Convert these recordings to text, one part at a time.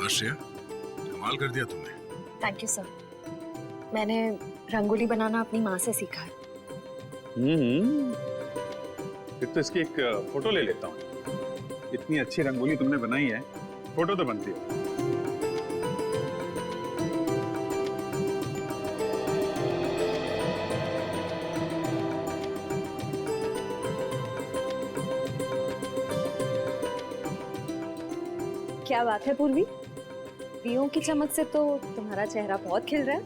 श्रेया, कमाल कर दिया तुमने। Thank you sir. मैंने रंगोली बनाना अपनी माँ से सीखा है। फिर तो इसकी एक फोटो ले लेता हूँ। इतनी अच्छी रंगोली तुमने बनाई है, फोटो तो बनती है। क्या बात है पूर्वी, दियों की चमक से तो तुम्हारा चेहरा बहुत खिल रहा है।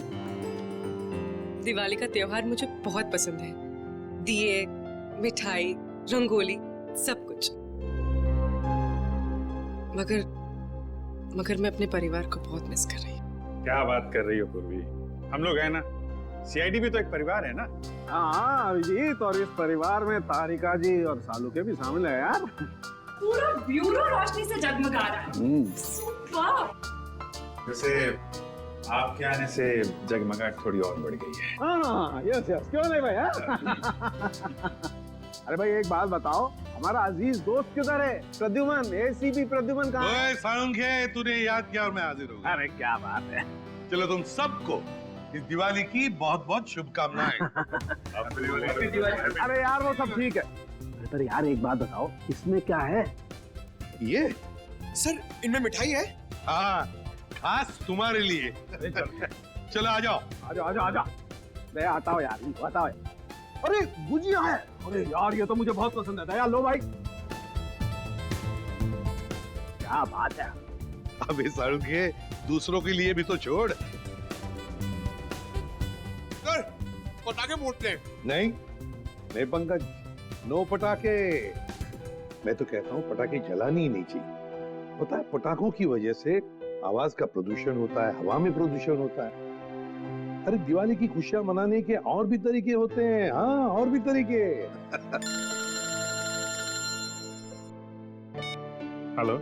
दिवाली का त्योहार मुझे बहुत पसंद है। दिए, मिठाई, रंगोली, सब कुछ। मगर मैं अपने परिवार को बहुत मिस कर रही हूँ। क्या बात कर रही हो पूर्वी, हम लोग हैं ना, सीआईडी भी तो एक परिवार है ना। हाँ अभिजीत, और इस परिवार में तारिका जी और सालू के भी शामिल है यार। पूरा ब्यूरो रोशनी से जगमगा रहा है। सुपर। वैसे आपके आने से जगमगाहट थोड़ी और बढ़ गई है। हाँ यस यस, क्यों नहीं भाई। अरे भाई एक बात बताओ, हमारा अजीज दोस्त किधर है? प्रद्युमन, एसीपी प्रद्युमन कहाँ है? ओए सालुंखे, तूने याद किया और मैं हाजिर हो गया। अरे क्या बात है। चलो तुम सबको इस दिवाली की बहुत बहुत शुभकामनाएं। अरे यार वो सब ठीक है, पर यार एक बात बताओ, इसमें क्या है? ये सर इनमें मिठाई है? हाँ, खास तुम्हारे लिए। चलो आ जाओ। आजा आजा आजा, ले आता हो यार, बताओ। अरे गुजिया है, अरे यार ये तो मुझे बहुत पसंद है। दया लो भाई, क्या बात है। अबे सालुंखे, दूसरों के लिए भी तो छोड़। सर पटाखे फूटते हैं। नहीं पंकज, नो पटाखे। मैं तो कहता हूँ पटाखे जलानी ही नहीं चाहिए। पता है, पटाखों की वजह से आवाज का प्रदूषण होता है, हवा में प्रदूषण होता है। अरे दिवाली की खुशियां मनाने के और भी तरीके होते हैं। हाँ, और भी तरीके। हेलो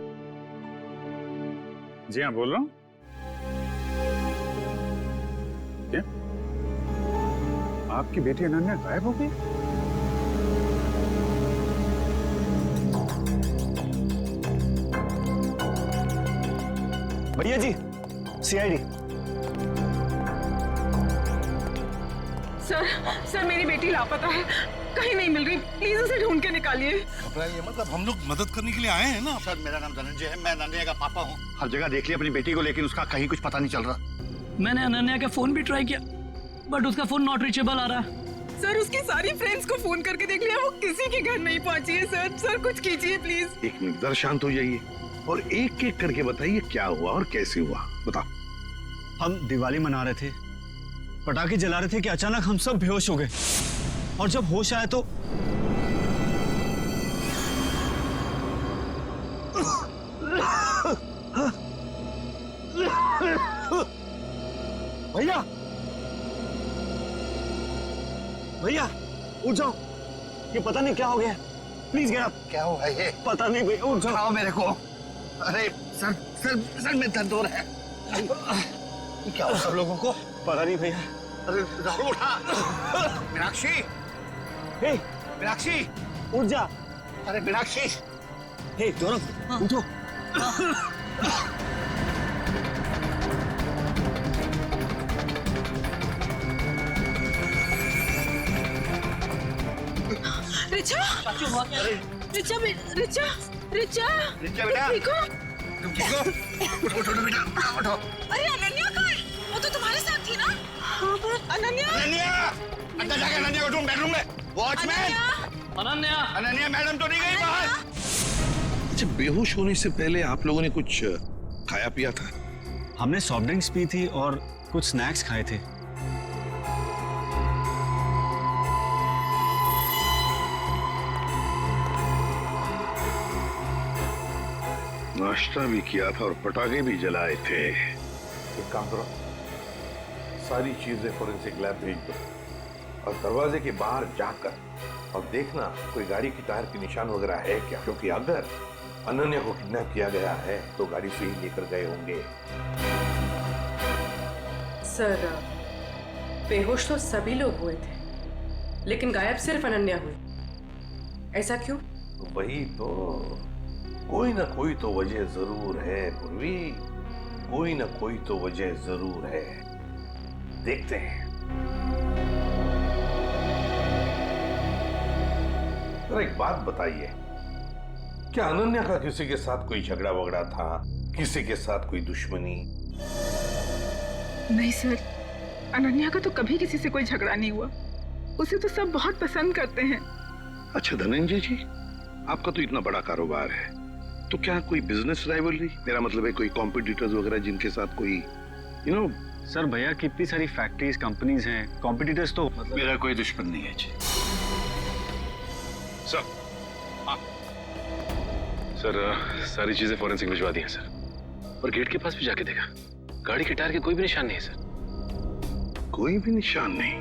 जी हाँ, बोल रहा हूँ। क्या आपकी बेटी अनन्या गायब हो गई? भैया जी, सीआईडी। सर मेरी बेटी लापता है, कहीं नहीं मिल रही। प्लीज उसे ढूंढ के निकालिए। ये मतलब हम लोग मदद करने के लिए आए हैं ना। सर मेरा नाम धनंजय है, मैं अनन्या का पापा हूँ। हर जगह देख लिया अपनी बेटी को, लेकिन उसका कहीं कुछ पता नहीं चल रहा। मैंने अनन्या का फोन भी ट्राई किया, बट उसका फोन नॉट रीचेबल आ रहा है। सर उसकी सारी फ्रेंड्स को फोन करके देख लिया, वो किसी के घर नहीं पहुंची है। सर कुछ कीजिए प्लीज। एक मिनट, जरा शांत हो जाइए और एक एक करके बताइए क्या हुआ और कैसे हुआ। बताओ। हम दिवाली मना रहे थे, पटाखे जला रहे थे कि अचानक हम सब बेहोश हो गए, और जब होश आया तो भैया भैया उठ जाओ, ये पता नहीं क्या हो गया। Please get up. क्या हुआ ये? पता नहीं भैया, उठ जाओ। मेरे को। अरे सर में दर्द हो रहा है। क्या हुआ सब लोगों को? पता नहीं भैया। अरे राहुल उठा। मीनाक्षी, हे मीनाक्षी उठ जा। अरे मीनाक्षी। हे गौरव उठो। रिचा, रिचा, रिचा, रिचा, रिचा बेटा, ठीक हो? तुम ठीक हो? उठो बेटा, उठो। अरे अनन्या कहाँ है? वो तो तुम्हारे साथ थी ना? हाँ पर अनन्या अंदर जाके अनन्या को ढूंढ, बेडरूम में। वॉचमैन, अनन्या मैडम तो नहीं गई बाहर? अच्छा, बेहोश होने से पहले आप लोगों ने कुछ खाया पिया था? हमने सॉफ्ट ड्रिंक्स पी थी और कुछ स्नैक्स खाए थे। नाश्ता भी किया था और पटाखे भी जलाए थे। एक काम करो, सारी चीजें फोरेंसिक लैब भेज दो और दरवाजे के बाहर जाकर और देखना कोई गाड़ी की टायर के निशान वगैरह है क्या, क्योंकि अगर अनन्या को किडनैप किया गया है तो गाड़ी से ही लेकर गए होंगे। सर बेहोश तो सभी लोग हुए थे, लेकिन गायब सिर्फ अनन्या हुई। ऐसा क्यों? वही तो, कोई ना कोई तो वजह जरूर है पूर्वी। कोई ना कोई तो वजह जरूर है, देखते हैं। तो एक बात बताइए, क्या अनन्या का किसी के साथ कोई झगड़ा वगड़ा था, किसी के साथ कोई दुश्मनी? नहीं सर, अनन्या का तो कभी किसी से कोई झगड़ा नहीं हुआ। उसे तो सब बहुत पसंद करते हैं। अच्छा धनंजय जी, आपका तो इतना बड़ा कारोबार है, तो क्या कोई बिजनेस राइवलरी, मेरा मतलब है कोई कॉम्पिटिटर्स वगैरह जिनके साथ कोई सर भैया कितनी सारी फैक्ट्रीज कंपनीज हैं, कॉम्पिटिटर्स तो मेरा कोई दुश्मन नहीं है जी। सर सर सारी चीजें फॉरेंसिक भिजवा दी हैं सर, और गेट के पास भी जाके देखा, गाड़ी के टायर के कोई भी निशान नहीं है सर। कोई भी निशान नहीं?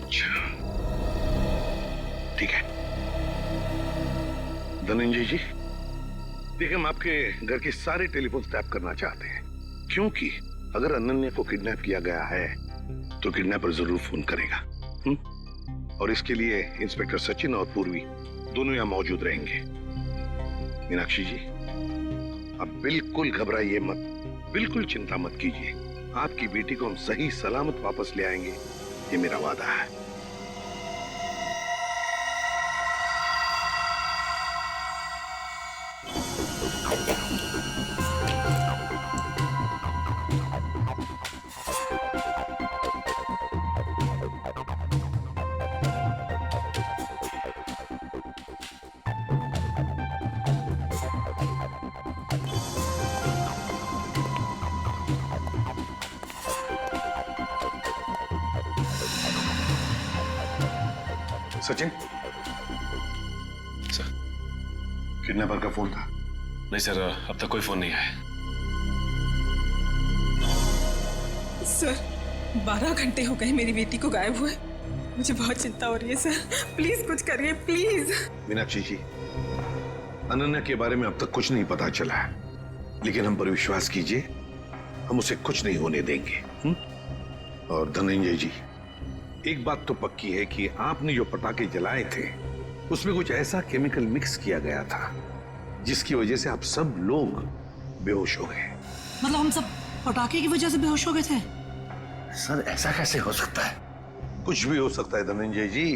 अच्छा ठीक है धनंजय जी, देखिए हम आपके घर के सारे टेलीफोन टैप करना चाहते हैं, क्योंकि अगर अनन्या को किडनैप किया गया है तो किडनैपर जरूर फोन करेगा। और इसके लिए इंस्पेक्टर सचिन और पूर्वी दोनों यहां मौजूद रहेंगे। मीनाक्षी जी, अब बिल्कुल घबराइए मत, बिल्कुल चिंता मत कीजिए, आपकी बेटी को हम सही सलामत वापस ले आएंगे, ये मेरा वादा है। सचिन, सर किडनैपर का फोन था? नहीं सर, अब तक कोई फोन नहीं आया। सर 12 घंटे हो गए मेरी बेटी को गायब हुए। मुझे बहुत चिंता हो रही है सर, प्लीज कुछ करिए प्लीज। मीनाक्षी जी, अनन्या के बारे में अब तक कुछ नहीं पता चला है, लेकिन हम पर विश्वास कीजिए, हम उसे कुछ नहीं होने देंगे। और धनंजय जी, एक बात तो पक्की है कि आपने जो पटाखे जलाए थे उसमें कुछ ऐसा केमिकल मिक्स किया गया था जिसकी वजह से आप सब लोग बेहोश हो गए। मतलब हम सब पटाखे की वजह से बेहोश हो गए थे? सर ऐसा कैसे हो सकता है? कुछ भी हो सकता है धनंजय जी,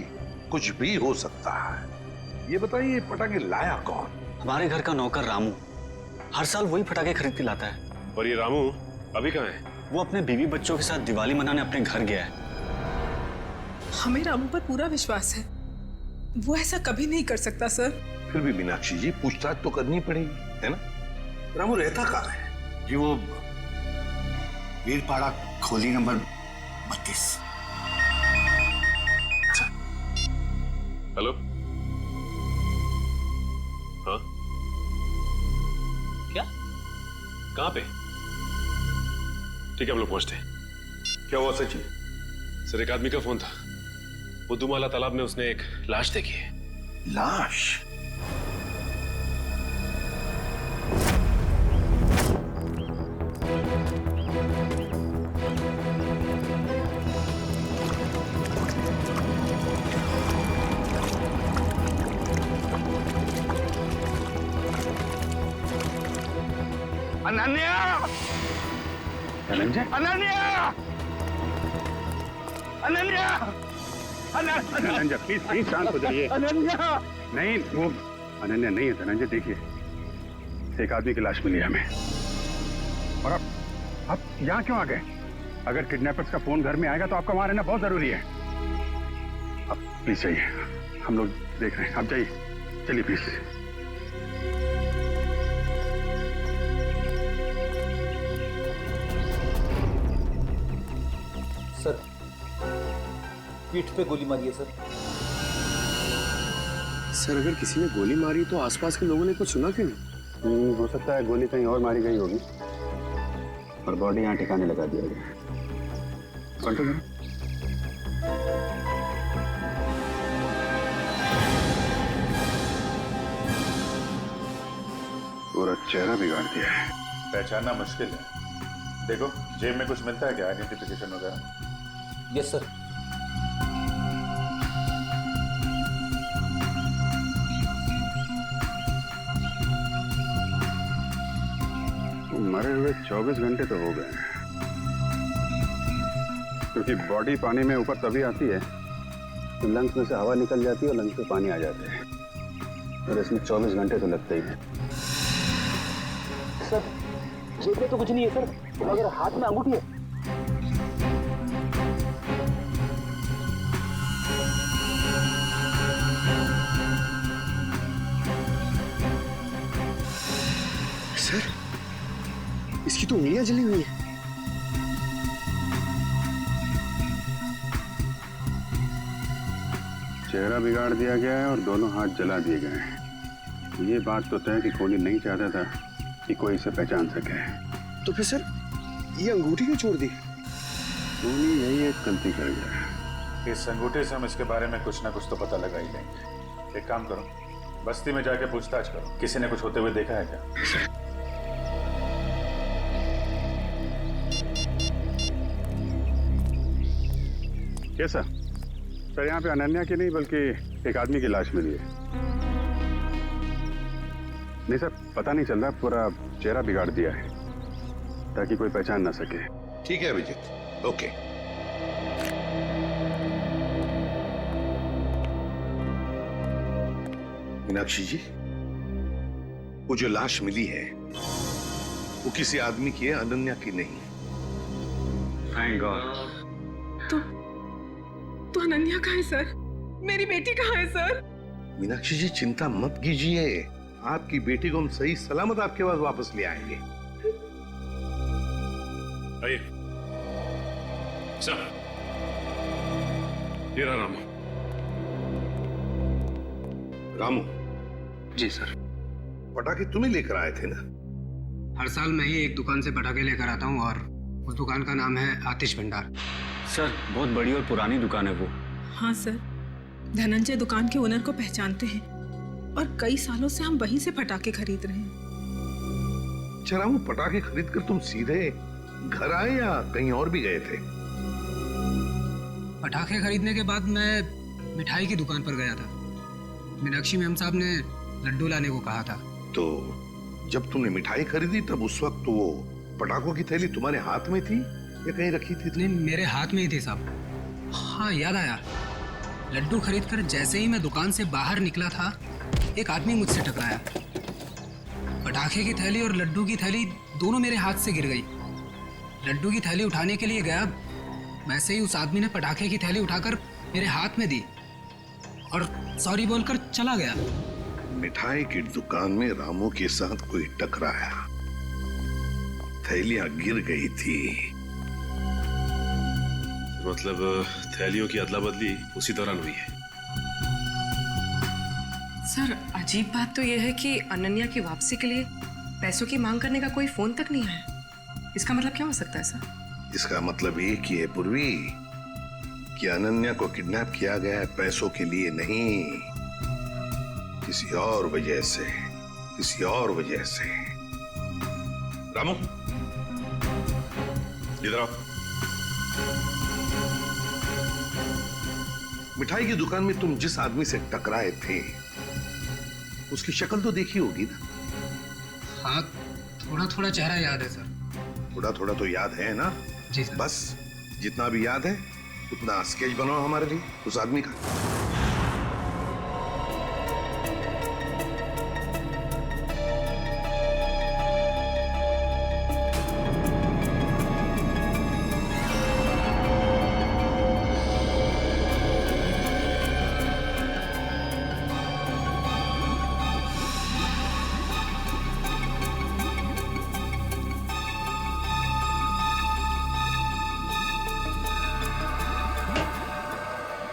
कुछ भी हो सकता है। ये बताइए पटाखे लाया कौन? हमारे घर का नौकर रामू, हर साल वही पटाखे खरीद के लाता है। और ये रामू अभी कहाँ है? वो अपने बीवी बच्चों के साथ दिवाली मनाने अपने घर गया है। हमें रामू पर पूरा विश्वास है, वो ऐसा कभी नहीं कर सकता सर। फिर भी मीनाक्षी जी, पूछताछ तो करनी पड़ेगी, है ना? रामू रहता कहाँ है? जी वो वीरपाड़ा खोली नंबर 32। हेलो, हाँ क्या, कहाँ पे? ठीक है हम लोग पहुंचते हैं। क्या हुआ सचिन? सर एक आदमी का फोन था, बुद्धूमाला तालाब में उसने एक लाश देखी है। लाश? अनन्या! धनंजय? अनन्या! अनन्या! धनंजय प्लीज प्लीज शांत हो जाइए। अनन्या! नहीं वो अनन्या नहीं है धनंजय, देखिए एक आदमी की लाश मिली है हमें। और आप यहाँ क्यों आ गए? अगर किडनैपर्स का फोन घर में आएगा तो आपका वहां रहना बहुत जरूरी है। आप प्लीज जाइए, हम लोग देख रहे हैं, आप जाइए, चलिए प्लीज। सर पीठ पे गोली मारी है सर। सर अगर किसी ने गोली मारी तो आसपास के लोगों ने कुछ सुना क्यों नहीं? हो सकता है गोली कहीं और मारी गई होगी और बॉडी यहाँ ठिकाने लगा दिया गया। कंट्रोल करो। पूरा चेहरा बिगाड़ दिया है। पहचानना मुश्किल है। देखो जेब में कुछ मिलता है क्या, आइडेंटिफिकेशन वगैरह? Yes sir. मरे हुए 24 घंटे तो हो गए हैं, क्योंकि बॉडी पानी में ऊपर तभी आती है तो लंग्स में से हवा निकल जाती है और लंग्स में पानी आ जाते हैं, और इसमें 24 घंटे तो लगते ही हैं। सर जेब में तो कुछ नहीं है सर, मगर हाथ में अंगूठी है। सर, इसकी तो उंगलियां जली हुई है। चेहरा बिगाड़ दिया गया है और दोनों हाथ जला दिए गए हैं। ये बात तो तय कि कोहली नहीं चाहता था कि कोई इसे पहचान सके। तो फिर सर ये अंगूठी क्यों छोड़ दी? कोहली यही एक गलती कर गया। इस अंगूठे से हम इसके बारे में कुछ ना कुछ तो पता लगा ही लेंगे। एक काम करो, बस्ती में जाके पूछताछ करो, किसी ने कुछ होते हुए देखा है क्या? कैसा सर? यहाँ पे अनन्या की नहीं बल्कि एक आदमी की लाश मिली है। नहीं सर, पता नहीं चल रहा, पूरा चेहरा बिगाड़ दिया है ताकि कोई पहचान ना सके। ठीक है अभिजीत, ओके। मीनाक्षी जी, वो जो लाश मिली है वो किसी आदमी की है, अनन्या की नहीं। Thank God. तो अनन्या कहाँ है सर? मेरी बेटी कहाँ है सर? मीनाक्षी जी चिंता मत कीजिए, आपकी बेटी को हम सही सलामत आपके पास वापस ले आएंगे। आइए सर, ये रहा रामू। रामू जी सर। पटाखे तुम्हें लेकर आए थे ना? हर साल मैं ही एक दुकान से पटाखे लेकर आता हूँ और उस दुकान का नाम है आतिश भंडार। सर बहुत बड़ी और पुरानी दुकान है वो। हाँ सर, धनंजय दुकान के ओनर को पहचानते हैं और कई सालों से हम वहीं से पटाखे खरीद रहे हैं। अच्छा रामू, पटाखे खरीद कर तुम सीधे घर आए या कहीं और भी गए थे? पटाखे खरीदने के बाद मैं मिठाई की दुकान पर गया था। मीनाक्षी मैम साहब ने लड्डू लाने को कहा था। तो जब तुमने मिठाई खरीदी तब उस वक्त तो वो पटाखों की थैली तुम्हारे हाथ में थी या कहीं रखी थी? नहीं, मेरे हाथ में ही थी साहब। हाँ याद आया, लड्डू खरीदकर जैसे ही मैं दुकान से बाहर निकला था एक आदमी मुझसे टकराया। पटाखे की थैली और लड्डू की थैली दोनों मेरे हाथ से गिर गई। लड्डू की थैली उठाने के लिए गया, वैसे ही उस आदमी ने पटाखे की थैली उठाकर मेरे हाथ में दी और सॉरी बोलकर चला गया। मिठाई की दुकान में रामू के साथ कोई टकराया, थैलियां गिर गई थी। मतलब थैलियों की अदला बदली उसी दौरान हुई है। सर अजीब बात तो यह है कि अनन्या की वापसी के लिए पैसों की मांग करने का कोई फोन तक नहीं आया। इसका मतलब क्या हो सकता है सर? इसका मतलब ये कि है पूर्वी कि अनन्या को किडनैप किया गया है पैसों के लिए नहीं, किसी और वजह से, किसी और वजह से। रामू इधर आओ। मिठाई की दुकान में तुम जिस आदमी से टकराए थे उसकी शक्ल तो देखी होगी ना? हाँ, थोड़ा थोड़ा चेहरा याद है सर। थोड़ा थोड़ा तो याद है ना? जी सर। बस जितना भी याद है उतना स्केच बनाओ हमारे लिए उस आदमी का।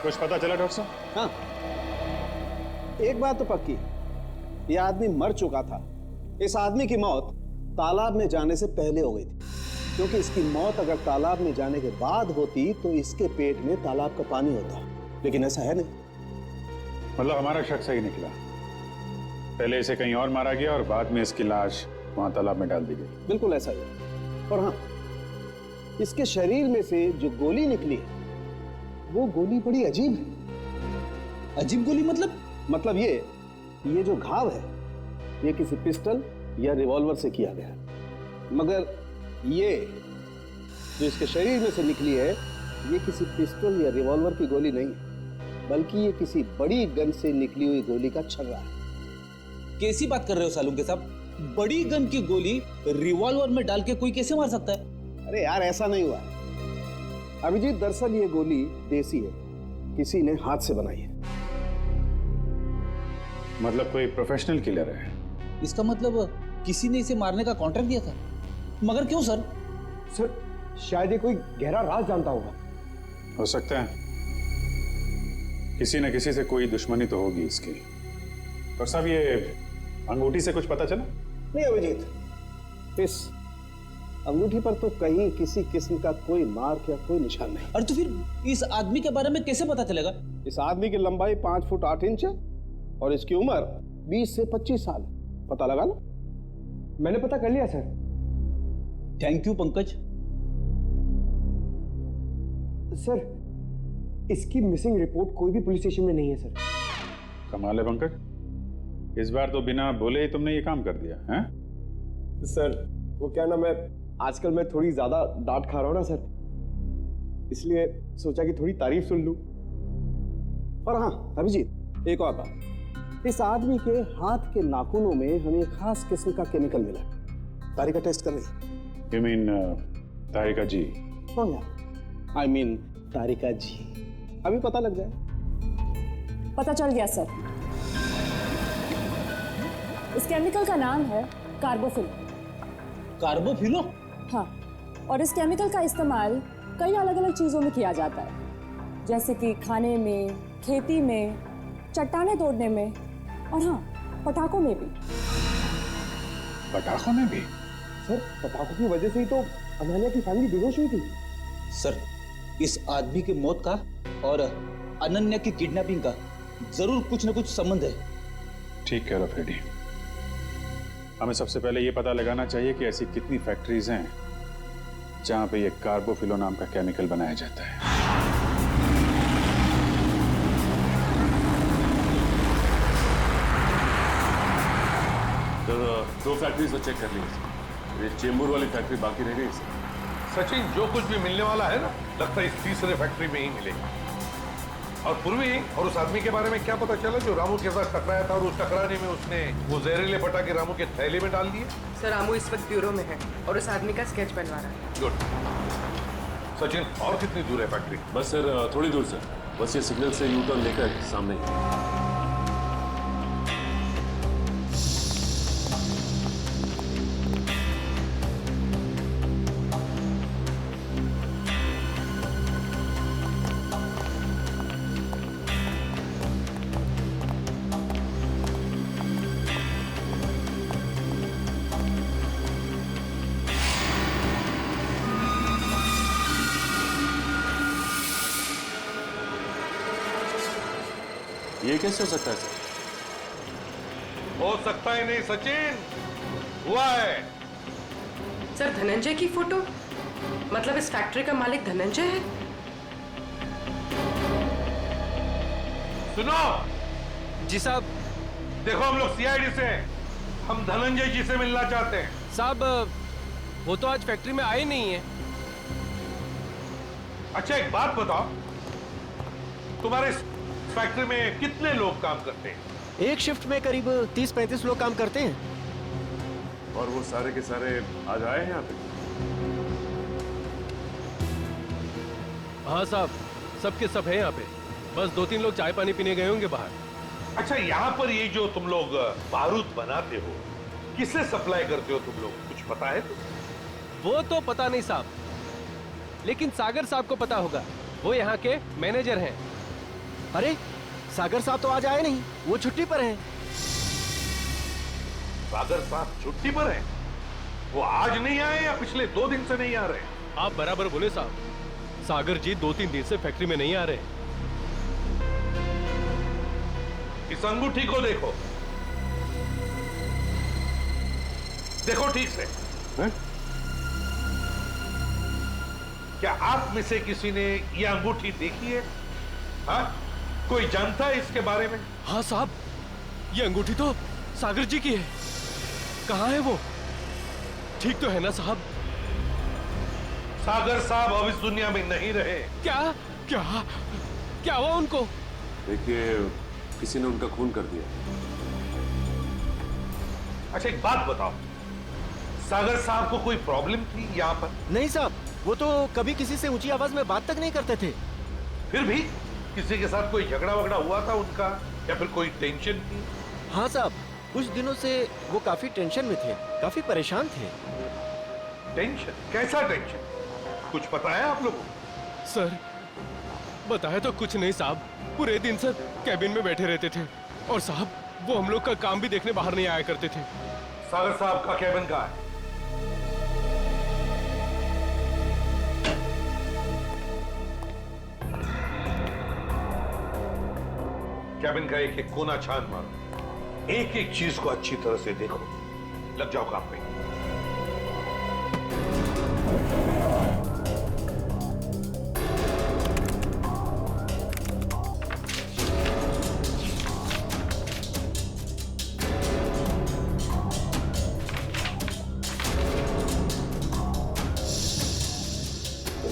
कुछ पता चला डॉक्टर साहब? हाँ, एक बात तो पक्की, ये आदमी मर चुका था। इस आदमी की मौत तालाब में जाने से पहले हो गई थी, क्योंकि इसकी मौत अगर तालाब में जाने के बाद होती तो इसके पेट में तालाब का पानी होता, लेकिन ऐसा है नहीं। मतलब हमारा शक सही निकला, पहले इसे कहीं और मारा गया और बाद में इसकी लाश वहां तालाब में डाल दी गई। बिल्कुल ऐसा ही है। और हाँ, इसके शरीर में से जो गोली निकली है वो गोली बड़ी अजीब है। अजीब गोली मतलब ये जो घाव है ये किसी पिस्टल या रिवॉल्वर से किया गया है। मगर ये जो इसके शरीर में से निकली है, ये किसी पिस्टल या रिवॉल्वर की गोली नहीं है, बल्कि ये किसी बड़ी गन से निकली हुई गोली का छर्रा है। कैसी बात कर रहे हो सालुंके साहब? बड़ी गन की गोली रिवॉल्वर में डाल के कोई कैसे मार सकता है? अरे यार, ऐसा नहीं हुआ अभिजीत। दरअसल ये गोली देसी है, किसी ने हाथ से बनाई है। मतलब कोई प्रोफेशनल किलर है? इसका मतलब किसी ने इसे मारने का कॉन्ट्रैक्ट दिया था। मगर क्यों सर? सर शायद ये कोई गहरा राज जानता होगा। हो सकता है, किसी न किसी से कोई दुश्मनी तो होगी इसकी। और साहब, ये अंगूठी से कुछ पता चला? नहीं अभिजीत, इस अंगूठी पर तो कहीं किसी किस्म का कोई मार्क या कोई निशान नहीं। और तो फिर इस आदमी के बारे में कैसे पता चलेगा? इस आदमी की लंबाई 5 फुट 8 इंच है और इसकी उम्र 20 से 25 साल। पता लगा ना? मैंने पता कर लिया sir. Thank you Pankaj. Sir, इसकी मिसिंग रिपोर्ट कोई भी पुलिस स्टेशन में नहीं है सर। कमाल है पंकज, इस बार तो बिना बोले ही तुमने ये काम कर दिया है? सर वो क्या ना, मैं आजकल मैं थोड़ी ज्यादा डांट खा रहा हूँ ना सर, इसलिए सोचा कि थोड़ी तारीफ सुन लूं। और हाँ अभिजीत, एक और बात, इस आदमी के हाथ के नाखूनों में हमें खास किस्म का केमिकल मिला। तारिका टेस्ट कर रही। You mean, तारिका जी? हाँ यार, I mean तारिका जी। अभी पता लग जाए। पता चल गया सर। इस केमिकल का नाम है कार्बोफिल। कार्बोफिलो? हाँ, और इस केमिकल का इस्तेमाल कई अलग अलग चीज़ों में किया जाता है, जैसे कि खाने में, खेती में, चट्टानें तोड़ने में और हाँ, पटाखों में भी। पटाखों में भी? सर पटाखों की वजह से ही तो अनन्या की फैमिली बेहोश हुई थी। सर, इस आदमी की मौत का और अनन्या की किडनैपिंग का जरूर कुछ न कुछ संबंध है। ठीक कह रहे हो फ्रेडी। हमें सबसे पहले ये पता लगाना चाहिए कि ऐसी कितनी फैक्ट्रीज हैं जहां पे ये कार्बोफिलो नाम का केमिकल बनाया जाता है। तो 2 फैक्ट्रीज तो चेक कर ली, ये चेंबूर वाली फैक्ट्री बाकी रह गई सर। सचिन, जो कुछ भी मिलने वाला है ना, लगता है इस तीसरे फैक्ट्री में ही मिलेगा। और पूर्वी और उस आदमी के बारे में क्या पता चला जो रामू के साथ टकराया था और उस टकराने में उसने वो जहरीले पटाखे रामू के थैले में डाल दिए? सर, रामू इस वक्त ब्यूरो में है और उस आदमी का स्केच बनवा रहा है। गुड। सचिन, और कितनी दूर है फैक्ट्री? बस सर थोड़ी दूर सर, बस ये सिग्नल से यू टर्न लेकर सामने ही। ये कैसे हो सकता है सर? हो सकता है नहीं सचिन, हुआ है। सर, धनंजय की फोटो, मतलब इस फैक्ट्री का मालिक धनंजय है? सुनो जी साहब। देखो, हम लोग सीआईडी से हैं, हम धनंजय जी से मिलना चाहते हैं। साहब वो तो आज फैक्ट्री में आए नहीं है। अच्छा एक बात बताओ, तुम्हारे फैक्ट्री में कितने लोग काम करते हैं? एक शिफ्ट में करीब 30-35 लोग काम करते हैं। और वो सारे के सारे आज आए हैं यहाँ पे? हाँ साहब, सबके सब है यहाँ पे, बस 2-3 लोग चाय पानी पीने गए होंगे बाहर। अच्छा, यहाँ पर ये जो तुम लोग बारूद बनाते हो, किससे सप्लाई करते हो तुम लोग, कुछ पता है? वो तो पता नहीं साहब, लेकिन सागर साहब को पता होगा, वो यहाँ के मैनेजर हैं। अरे सागर साहब तो आज आए नहीं, वो छुट्टी पर हैं। सागर साहब छुट्टी पर हैं? वो आज नहीं आए या पिछले 2 दिन से नहीं आ रहे? आप बराबर बोले साहब, सागर जी 2-3 दिन से फैक्ट्री में नहीं आ रहे। इस अंगूठी को देखो, देखो ठीक से। है? क्या आप में से किसी ने यह अंगूठी देखी है? हाँ? कोई जानता है इसके बारे में? हाँ साहब, ये अंगूठी तो सागर जी की है। कहाँ है वो? ठीक तो है ना साहब? सागर साहब अब इस दुनिया में नहीं रहे। क्या क्या क्या हुआ उनको? देखिए, किसी ने उनका खून कर दिया। अच्छा एक बात बताओ, सागर साहब को कोई प्रॉब्लम थी यहाँ पर? नहीं साहब, वो तो कभी किसी से ऊंची आवाज में बात तक नहीं करते थे। फिर भी किसी के साथ कोई झगड़ा वगड़ा हुआ था उनका, या फिर कोई टेंशन थी? हाँ साहब, कुछ दिनों से वो काफी टेंशन में थे, काफी परेशान थे। टेंशन? कैसा टेंशन? कुछ पता है आप लोगों को? सर बताया तो कुछ नहीं साहब, पूरे दिन सर कैबिन में बैठे रहते थे और साहब वो हम लोग का काम भी देखने बाहर नहीं आया करते थे। सागर साहब का कैबिन कहाँ है? कैबिन का एक एक कोना छान मारो, एक एक चीज को अच्छी तरह से देखो। लग जाओ काम पे।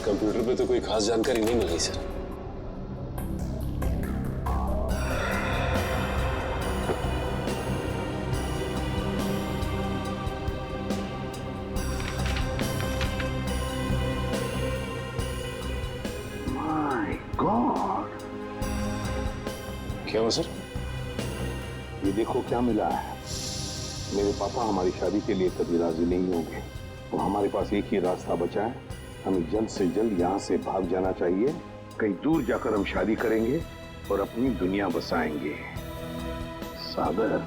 कंप्यूटर पे तो कोई खास जानकारी नहीं मिल रही सर। माय गॉड, क्या हुआ सर? ये देखो क्या मिला है। मेरे पापा हमारी शादी के लिए कभी राजी नहीं होंगे, तो हमारे पास एक ही रास्ता बचा है। हमें जल्द से जल्द यहाँ से भाग जाना चाहिए। कहीं दूर जाकर हम शादी करेंगे और अपनी दुनिया बसाएंगे। सागर।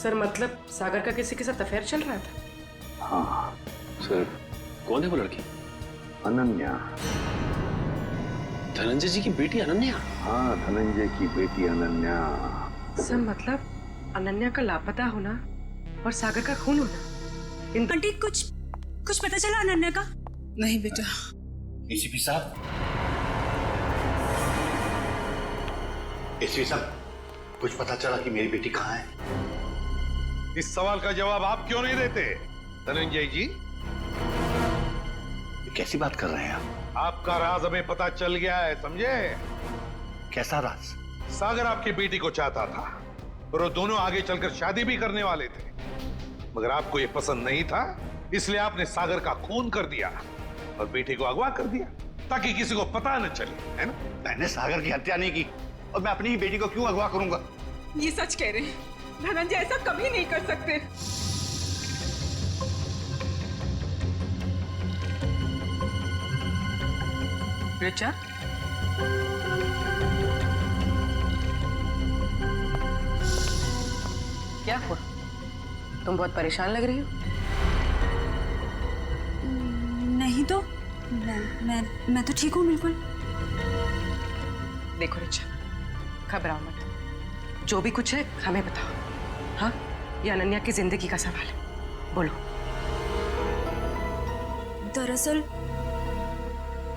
सर मतलब सागर का किसी के साथ अफेयर चल रहा था? हाँ। सर कौन है वो लड़की? अनन्या। धनंजय जी की बेटी अनन्या? हाँ, धनंजय की बेटी अनन्या। सर मतलब अनन्या का लापता होना और सागर का खून होना। आंटी कुछ पता चला अनन्या का? नहीं बेटा। एसीपी साहब, एसीपी साहब, कुछ पता चला कि मेरी बेटी कहाँ है? इस सवाल का जवाब आप क्यों नहीं देते धनंजय जी? कैसी बात कर रहे हैं आप? आपका राज हमें पता चल गया है, समझे? कैसा राज? सागर आपकी बेटी को चाहता था और वो दोनों आगे चलकर शादी भी करने वाले थे, मगर आपको ये पसंद नहीं था, इसलिए आपने सागर का खून कर दिया और बेटी को अगवा कर दिया ताकि किसी को पता न चले, है ना? मैंने सागर की हत्या नहीं की और मैं अपनी ही बेटी को क्यों अगवा करूंगा? ये सच कह रहे हैं, धनंजय ऐसा कभी नहीं कर सकते। रिचा, क्या हुआ? तुम बहुत परेशान लग रही हो। नहीं तो मैं तो ठीक हूँ बिल्कुल। देखो रिचा, घबराओ मत, जो भी कुछ है हमें बताओ। हाँ, ये अनन्या की जिंदगी का सवाल है, बोलो।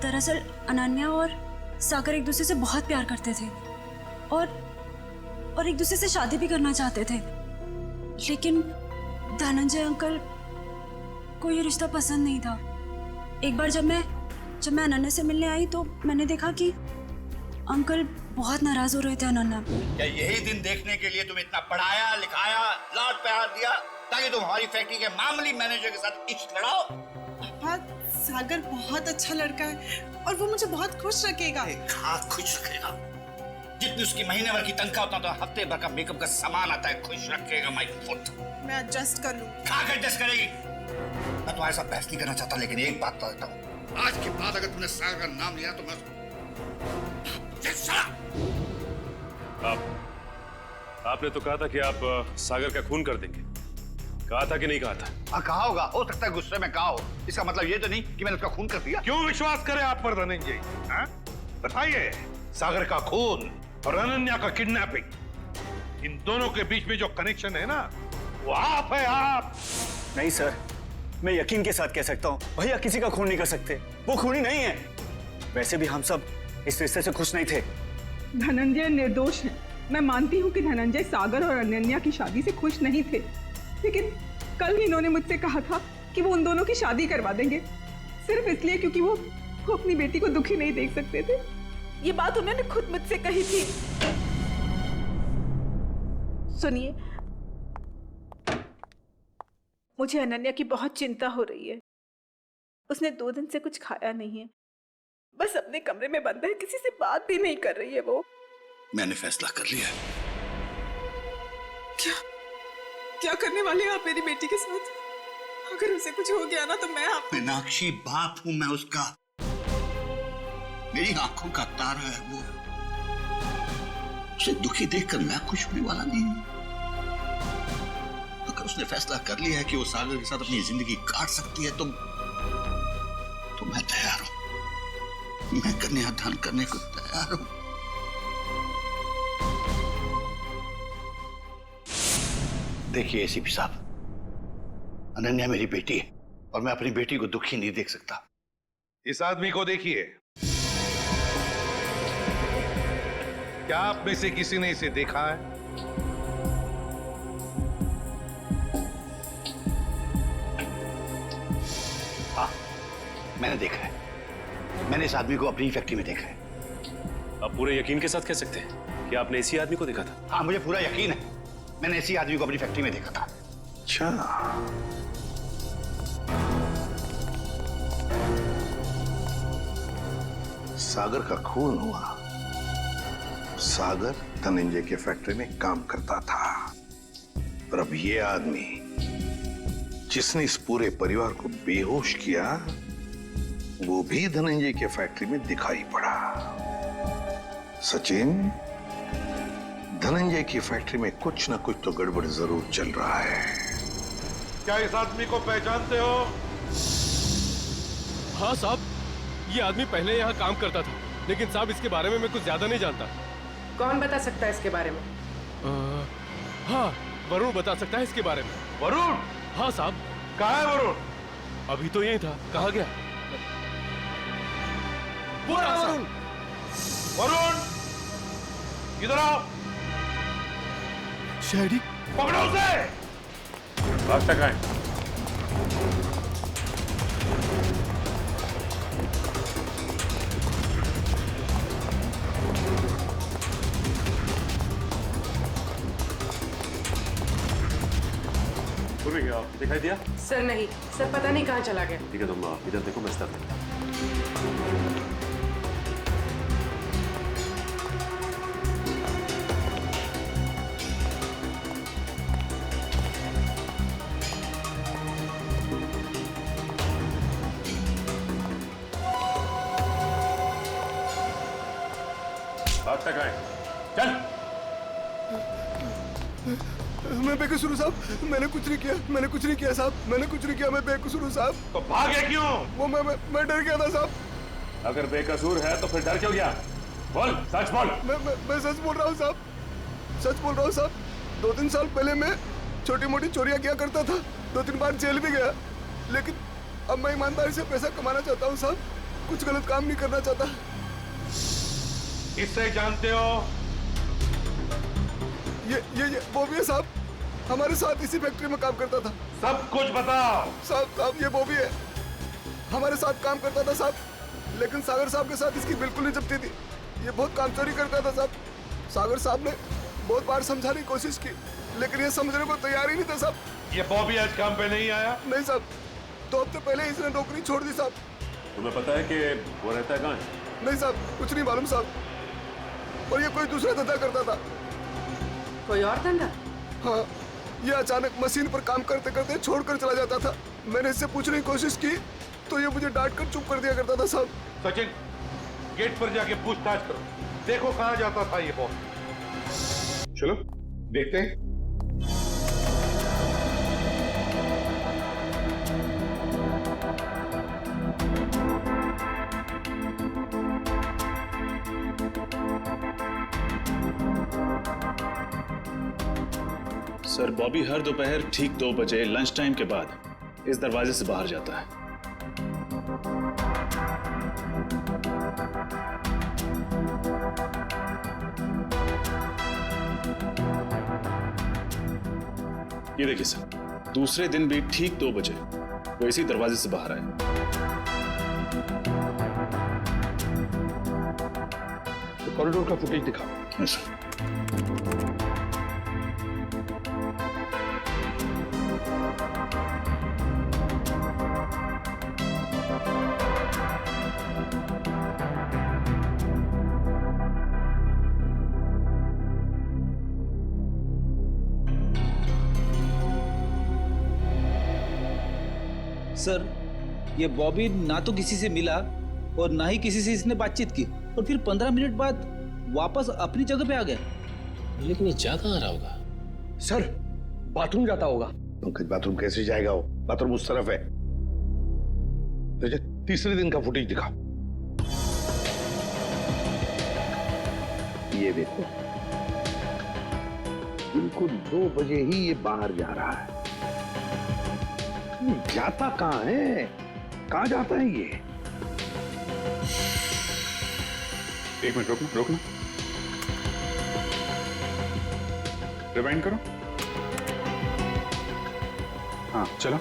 दरअसल अनन्या और सागर एक दूसरे से बहुत प्यार करते थे और एक दूसरे से शादी भी करना चाहते थे, लेकिन धनंजय अंकल को ये रिश्ता पसंद नहीं था। एक बार जब मैं अनन्या से मिलने आई तो मैंने देखा कि अंकल बहुत नाराज हो रहे थे अनन्या। क्या यही दिन देखने के लिए तुम इतना पढ़ाया लिखाया, लाड प्यार दिया ताकि तुम हमारी फैक्ट्री के मामूली मैनेजर के साथ इश्क लड़ाओ? पापा, सागर बहुत अच्छा लड़का है और वो मुझे बहुत खुश रखेगा। हाँ, खुश रखेगा। जितनी उसकी महीने भर की तनख्वाह उतना तो हफ्ते भर का मेकअप का सामान आता है। खुश रखेगा माय फुट। मैं एडजस्ट कर लूं। कहाँ एडजस्ट करेगी? मैं तुम्हारे साथ बहस नहीं करना चाहता, लेकिन एक बात तो देता हूँ, आज के बाद अगर तुमने सागर का नाम लिया तो मैं आपने तो कहा था कि आप सागर का खून कर देंगे, कहा था कि नहीं कहा था? हाँ, कहा होगा, हो सकता है गुस्से में कहा हो। इसका मतलब ये तो नहीं कि मैंने उसका खून कर दिया। क्यों विश्वास करें आप पर धनंजय? बताइए, सागर का खून और अनन्या का किडनैपिंग, इन दोनों के बीच में जो कनेक्शन है ना, वो आप है, आप। नहीं सर, मैं यकीन के साथ कह सकता हूँ, भैया किसी का खून नहीं कर सकते, वो खूनी नहीं है। वैसे भी हम सब इस रिश्ते से खुश नहीं थे। धनंजय निर्दोष है। मैं मानती हूँ कि धनंजय सागर और अनन्या की शादी से खुश नहीं थे, लेकिन कल इन्होंने मुझसे कहा था कि वो उन दोनों की शादी करवा देंगे, सिर्फ इसलिए क्योंकि वो अपनी बेटी को दुखी नहीं देख सकते थे। ये बात उन्होंने खुद मुझसे कही थी। सुनिए, मुझे अनन्या की बहुत चिंता हो रही है। उसने 2 दिन से कुछ खाया नहीं है, बस अपने कमरे में बंद है, किसी से बात भी नहीं कर रही है वो। मैंने फैसला कर लिया। क्या करने वाले हैं आप मेरी बेटी के साथ? अगर उसे कुछ हो गया ना तो मैं आप मीनाक्षी, बाप हूं मैं उसका। मेरी आंखों का तारा है वो। उसे दुखी देखकर मैं खुश होने वाला नहीं हूं। अगर उसने फैसला कर लिया है कि वो सागर के साथ अपनी जिंदगी काट सकती है तो मैं तैयार हूं। मैं कन्यादान करने को तैयार हूं। देखिए एसीपी साहब, अनन्या मेरी बेटी है और मैं अपनी बेटी को दुखी नहीं देख सकता। इस आदमी को देखिए, क्या आप में से किसी ने इसे देखा है? हाँ, मैंने देखा है। मैंने इस आदमी को अपनी फैक्ट्री में देखा है। आप पूरे यकीन के साथ कह सकते हैं कि आपने इसी आदमी को देखा था? हाँ, मुझे पूरा यकीन है। मैंने इसी आदमी को अपनी फैक्ट्री में देखा था। अच्छा, सागर का खून हुआ। सागर धनंजय के फैक्ट्री में काम करता था और अब ये आदमी जिसने इस पूरे परिवार को बेहोश किया वो भी धनंजय के फैक्ट्री में दिखाई पड़ा। सचिन, धनंजय की फैक्ट्री में कुछ ना कुछ तो गड़बड़ जरूर चल रहा है। क्या इस आदमी को पहचानते हो? हाँ साहब, ये आदमी पहले यहाँ काम करता था, लेकिन साहब इसके बारे में मैं कुछ ज्यादा नहीं जानता। कौन बता सकता है इसके बारे में? हाँ, वरुण बता सकता है इसके बारे में। वरुण? हाँ साहब। कहाँ है वरुण? अभी तो यही था, कहाँ गया? वरुण, वरुण, इधर आओ। शहरी, पकड़ो उसे। रास्ता कहाँ है? क्या दिखाई दिया? सर नहीं, सर पता नहीं कहाँ चला गया। ठीक है, तुम इधर देखो, मैं स्तर रास्ता कहाँ है? चल। मैं बेकसूर हूँ साहब, मैंने कुछ नहीं किया, मैंने कुछ नहीं किया साहब, मैंने कुछ नहीं किया, मैं बेकसूर हूँ साहब। तो भागे क्यों? वो मैं डर गया था साहब। अगर बेकसूर है तो फिर डर क्यों गया? बोल, सच बोल। मैं सच बोल रहा हूँ साहब, सच बोल रहा हूँ साहब। 2-3 साल पहले मैं छोटी मोटी चोरियां किया करता था, 2-3 बार जेल भी गया, लेकिन अब मैं ईमानदारी से पैसा कमाना चाहता हूँ साहब, कुछ गलत काम नहीं करना चाहता। इससे जानते हो? ये बॉबी है साहब, हमारे साथ इसी फैक्ट्री में काम करता था। सब कुछ बताओ। साहब ये बॉबी है, हमारे साथ काम करता था साहब, लेकिन सागर साहब के साथ इसकी बिल्कुल नहीं जमती थी। ये बहुत काम चोरी करता था साहब। सागर साहब ने बहुत बार समझाने की कोशिश की, लेकिन ये समझने को तैयार ही नहीं था साहब। ये बॉबी आज काम पे नहीं आया? नहीं साहब, 2 हफ्ते पहले इसने नौकरी छोड़ दी साहब। तुम्हें पता है कि वो रहता है कहाँ है? नहीं साहब, कुछ नहीं मालूम साहब, और ये कोई दूसरा धंधा करता था। कोई और धंधा? हाँ, ये अचानक मशीन पर काम करते करते छोड़कर चला जाता था। मैंने इससे पूछने की कोशिश की तो ये मुझे डांट कर चुप कर दिया करता था साहब। सचिन, गेट पर जाके पूछताछ करो, देखो कहाँ जाता था ये बॉस। चलो देखते हैं। सर, बॉबी हर दोपहर ठीक 2 बजे लंच टाइम के बाद इस दरवाजे से बाहर जाता है। ये देखिए सर, दूसरे दिन भी ठीक 2 बजे वो इसी दरवाजे से बाहर आए। तो कॉरिडोर का फुटेज दिखाओ। Yes sir. सर, ये बॉबी ना तो किसी से मिला और ना ही किसी से इसने बातचीत की और फिर 15 मिनट बाद वापस अपनी जगह पे आ गया। लेकिन ये जा कहाँ रहा होगा? सर, बाथरूम जाता होगा। पंकज, बाथरूम कैसे जाएगा वो? बाथरूम उस तरफ है। तो तीसरे दिन का फुटेज दिखाओ। ये देखो, बिल्कुल 2 बजे ही ये बाहर जा रहा है। जाता कहाँ है? कहाँ जाता है ये? एक मिनट रोकना। रिवाइंड करो। हाँ चलो।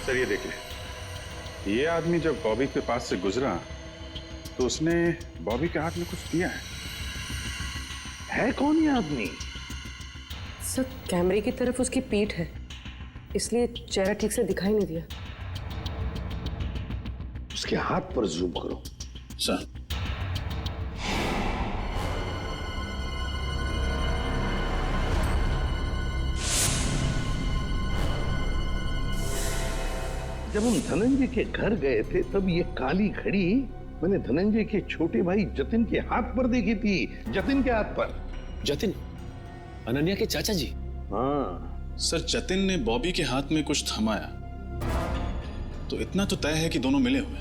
सर ये देखिए, ये आदमी जब बॉबी के पास से गुजरा तो उसने बॉबी के हाथ में कुछ दिया है कौन ये आदमी? सर, कैमरे की तरफ उसकी पीठ है, इसलिए चेहरा ठीक से दिखाई नहीं दिया। उसके हाथ पर जूम करो। सर। जब हम धनंजय के घर गए थे तब ये काली घड़ी मैंने धनंजय के छोटे भाई जतिन के हाथ पर देखी थी। जतिन के हाथ पर। जतिन? अनन्या के चाचा जी? हाँ सर, जतिन ने बॉबी के हाथ में कुछ थमाया तो इतना तो तय है कि दोनों मिले हुए।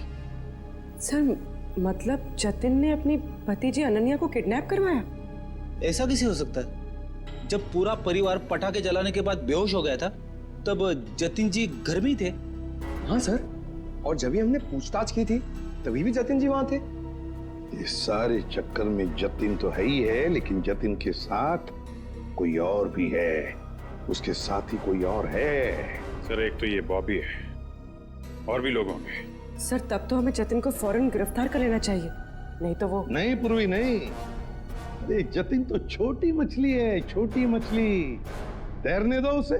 सर, मतलब जतिन ने अपनी भतीजी अनन्या को किडनैप करवाया? ऐसा कैसे हो सकता है? जब पूरा परिवार पटाखे जलाने के बाद बेहोश हो गया था तब जतिन जी घर में ही थे। हाँ सर, और जब भी हमने पूछताछ की थी तभी भी जतिन जी वहां थे। इस सारे चक्कर में जतिन तो है ही है, लेकिन जतिन के साथ कोई और भी है। उसके साथ ही कोई और है। सर, एक तो ये बॉबी है, और भी लोग होंगे। सर, तब तो हमें जतिन को फौरन गिरफ्तार कर लेना चाहिए, नहीं तो वो। नहीं पूर्वी, नहीं। अरे जतिन तो छोटी मछली है, छोटी मछली। तैरने दो उसे।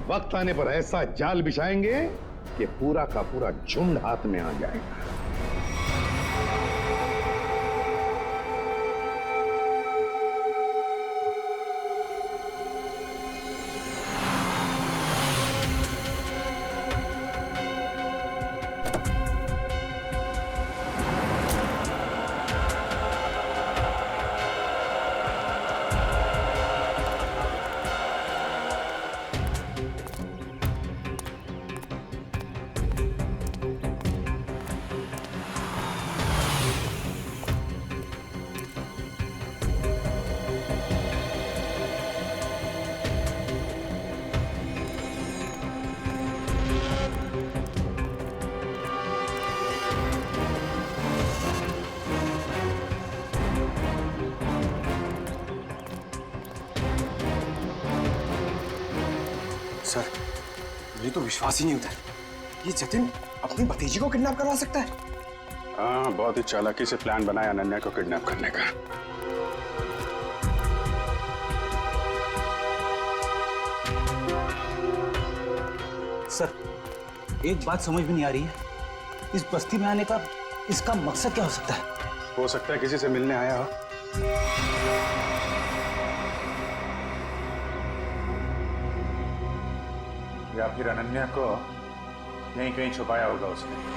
वक्त आने पर ऐसा जाल बिछाएंगे कि पूरा का पूरा झुंड हाथ में आ जाएगा। सर, मुझे तो विश्वास ही नहीं होता है। ये जतिन अपनी भतीजी को किडनैप करवा सकता है? हाँ, बहुत ही चालाकी से प्लान बनाया अनन्या को किडनैप करने का। सर, एक बात समझ में नहीं आ रही है, इस बस्ती में आने का इसका मकसद क्या हो सकता है? हो सकता है किसी से मिलने आया हो, या फिर अनन्या को यहीं कहीं छुपाया होगा उसने।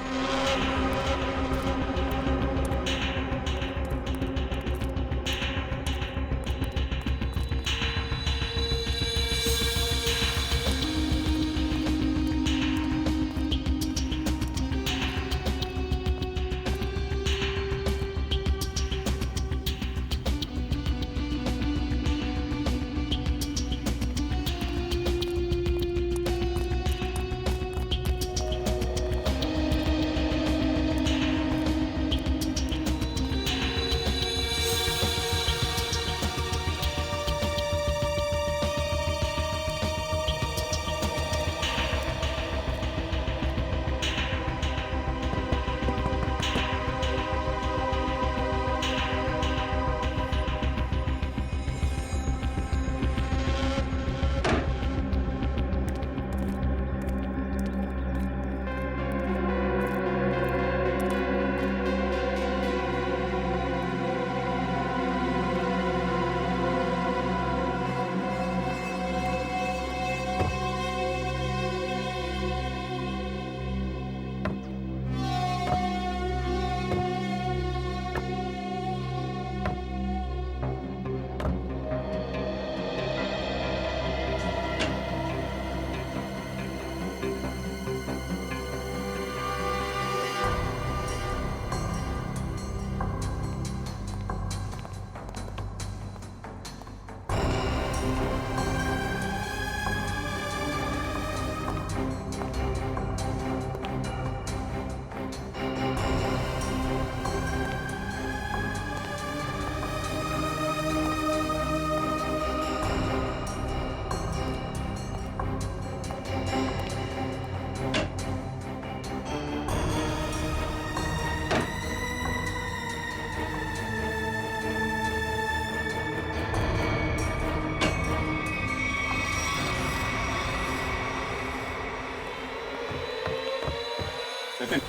नितिन,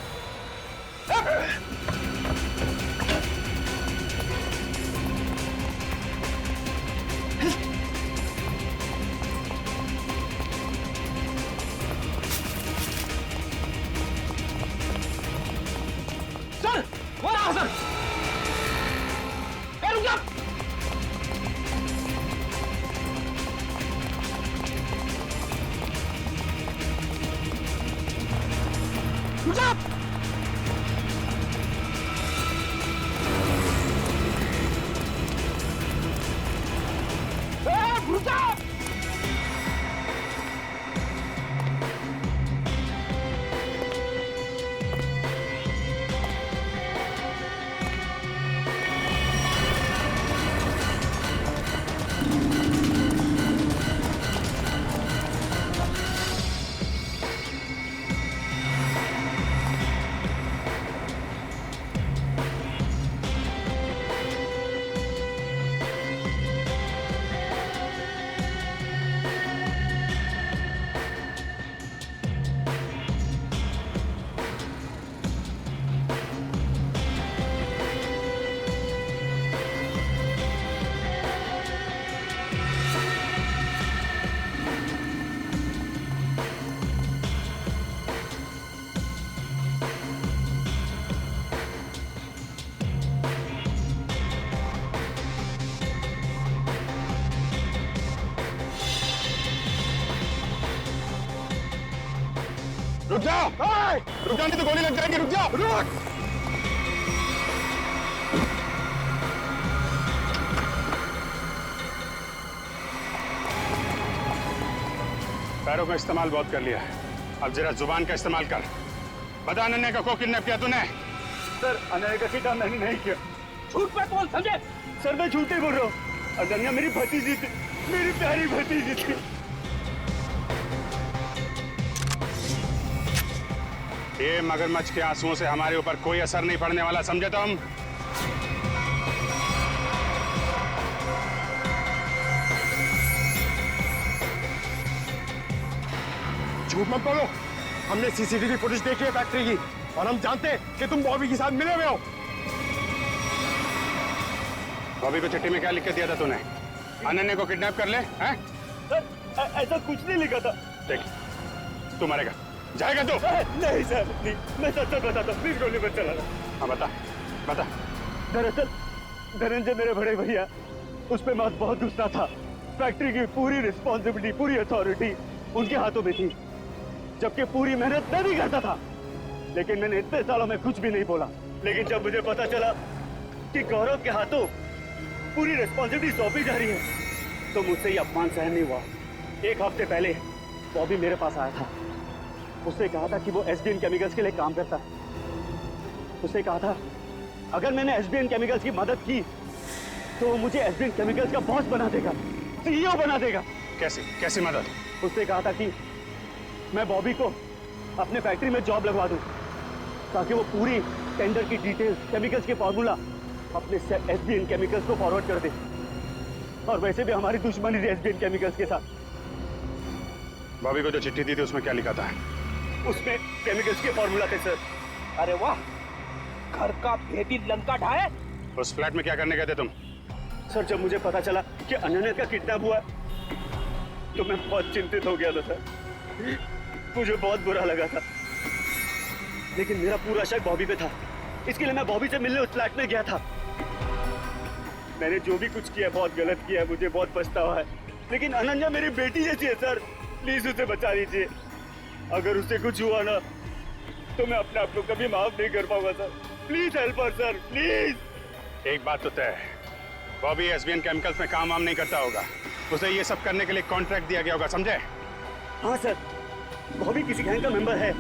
सर वो रहा सर। ए, रुक जा। रुक जा। रुक जा। रुक जा, रुक जा, नहीं तो गोली लग जाएगी। रुक जा, रुक। पैरों का इस्तेमाल बहुत कर लिया है, अब जरा जुबान का इस्तेमाल कर। बता अनन्या का को किडनैप किया तूने? सर अनन्या का किडनैप मैंने नहीं किया। झूठ पे बोल, समझे? सर मैं झूठ ही बोल रहा हूँ। अनन्या मेरी भतीजी थी, मेरी प्यारी भतीजी थी। ये मगरमच्छ के आंसुओं से हमारे ऊपर कोई असर नहीं पड़ने वाला, समझे तुम? झूठ मत बोलो, हमने सीसीटीवी फुटेज देखी है फैक्ट्री की और हम जानते हैं कि तुम बॉबी के साथ मिले हुए हो। बॉबी को चिट्ठी में क्या लिख के दिया था तूने? अनन्या को किडनैप कर ले, हैं? सर ऐसा कुछ नहीं लिखा था। देख, तू मरेगा, जाएगा तू? नहीं सर, नहीं, मैं सच सच बताता हूँ, प्लीज गोली मत चलाना। हाँ बता, बता। दरअसल धनंजय मेरे बड़े भैया, उस पे मैं बहुत गुस्सा था। फैक्ट्री की पूरी रिस्पॉन्सिबिलिटी, पूरी अथॉरिटी उनके हाथों में थी, जबकि पूरी मेहनत मैं भी करता था। लेकिन मैंने इतने सालों में कुछ भी नहीं बोला। लेकिन जब मुझे पता चला कि गौरव के हाथों पूरी रिस्पॉन्सिबिलिटी सौंपी जा रही है, तो मुझसे ये अपमान सहन नहीं हुआ। एक हफ्ते पहले बॉबी मेरे पास आया था, उससे कहा था कि वो एसबीएन केमिकल्स के लिए काम करता है। उससे कहा था अगर मैंने एसबीएन केमिकल्स की मदद की तो वो मुझे एसबीएन केमिकल्स का बॉस बना देगा, सीईओ बना देगा। कैसी मदद? उससे कहा था कि मैं बॉबी को अपने फैक्ट्री में जॉब लगवा दूं, ताकि वो पूरी टेंडर की डिटेल्स, केमिकल्स के फॉर्मूला अपने एसबीएन केमिकल्स को फॉरवर्ड कर दे। और वैसे भी हमारी दुश्मनी थी एसबीएन केमिकल्स के साथ। बॉबी को जो चिट्ठी दी थी उसमें क्या लिखा था? उसमें केमिकल्स के फॉर्मूला थे सर। अरे वाह, घर का भेदी लंका ढाए। उस फ्लैट में क्या करने गए थे तुम? सर जब मुझे पता चला कि अनन्या का किडनैप हुआ तो मैं बहुत चिंतित हो गया था सर, मुझे बहुत बुरा लगा था। लेकिन मेरा पूरा शक बॉबी पे था, इसके लिए मैं बॉबी से मिलने उस फ्लैट में गया था। मैंने जो भी कुछ किया बहुत गलत किया है, मुझे बहुत पछतावा है। लेकिन अनन्या मेरी बेटी जैसी है सर, प्लीज उसे बचा लीजिए। अगर उससे कुछ हुआ ना तो मैं अपने आप को कभी माफ नहीं कर पाऊंगा sir. Please help us sir, please. एक बात तो तय है, बॉबी एसबीएन केमिकल्स में काम वाम नहीं करता होगा, उसे ये सब करने के लिए कॉन्ट्रैक्ट दिया गया होगा, समझे? हाँ सर, बॉबी किसी गैंग का मेंबर है।